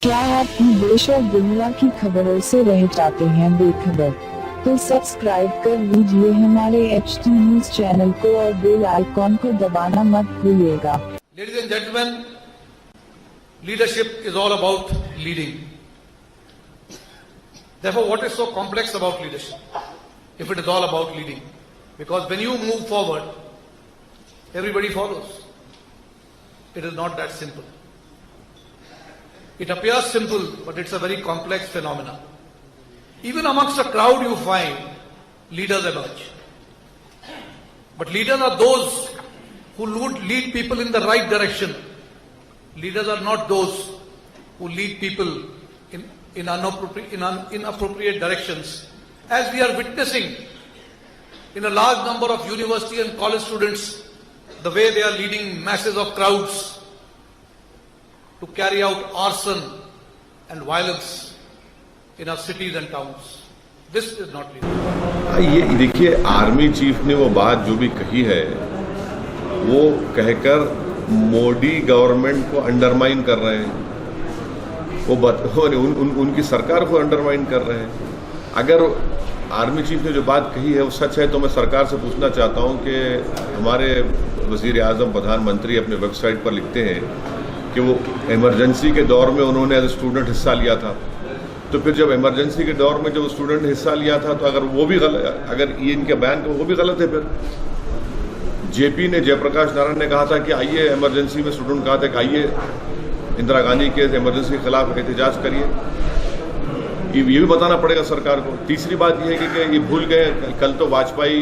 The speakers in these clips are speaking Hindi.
क्या आप देश और दुनिया की खबरों से रह जाते हैं बेखबर? तो सब्सक्राइब कर लीजिए हमारे HT न्यूज चैनल को और बेल आइकॉन को दबाना मत भूलिएगा। Ladies and gentlemen, leadership is all about leading. Therefore, what is so complex about leadership? If it is all about leading, because when you move forward, everybody follows. It is not that simple. It appears simple, but it's a very complex phenomenon. Even amongst a crowd you find leaders emerge. But leaders are those who lead people in the right direction. Leaders are not those who lead people in inappropriate directions. As we are witnessing in a large number of university and college students, the way they are leading masses of crowds to carry out arson and violence in our cities and towns. This is not leadership. ये देखिए, आर्मी चीफ ने वो बात जो भी कही है वो कहकर मोदी गवर्नमेंट को अंडरमाइन कर रहे हैं, उनकी सरकार को अंडरमाइन कर रहे हैं। अगर आर्मी चीफ ने जो बात कही है वो सच है तो मैं सरकार से पूछना चाहता हूं कि हमारे वजीर आजम प्रधानमंत्री अपने वेबसाइट पर लिखते हैं कि वो इमरजेंसी के दौर में उन्होंने एज स्टूडेंट हिस्सा लिया था, तो फिर जब इमरजेंसी के दौर में जब स्टूडेंट ने हिस्सा लिया था तो अगर वो भी गलत, अगर ये इनके बयान को वो भी गलत है, फिर जेपी ने, जयप्रकाश नारायण ने कहा था कि आइए, इमरजेंसी में स्टूडेंट कहा था कि आइए इंदिरा गांधी के इमरजेंसी के खिलाफ एहतजाज करिए। ये भी बताना पड़ेगा सरकार को। तीसरी बात यह है कि ये भूल गए, कल तो वाजपेयी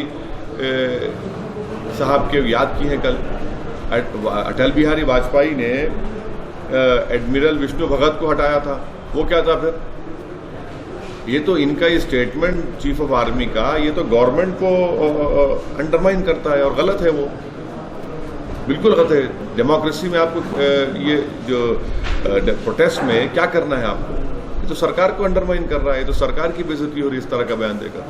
साहब के याद की है, कल अटल बिहारी वाजपेयी ने एडमिरल विष्णु भगत को हटाया था। वो क्या था फिर? ये तो इनका ये स्टेटमेंट चीफ ऑफ आर्मी का, ये तो गवर्नमेंट को अंडरमाइन करता है और गलत है, वो बिल्कुल गलत है। डेमोक्रेसी में आपको ये जो प्रोटेस्ट में क्या करना है आपको? ये तो सरकार को अंडरमाइन कर रहा है, ये तो सरकार की बेइज्जती हो रही है इस तरह का बयान देकर।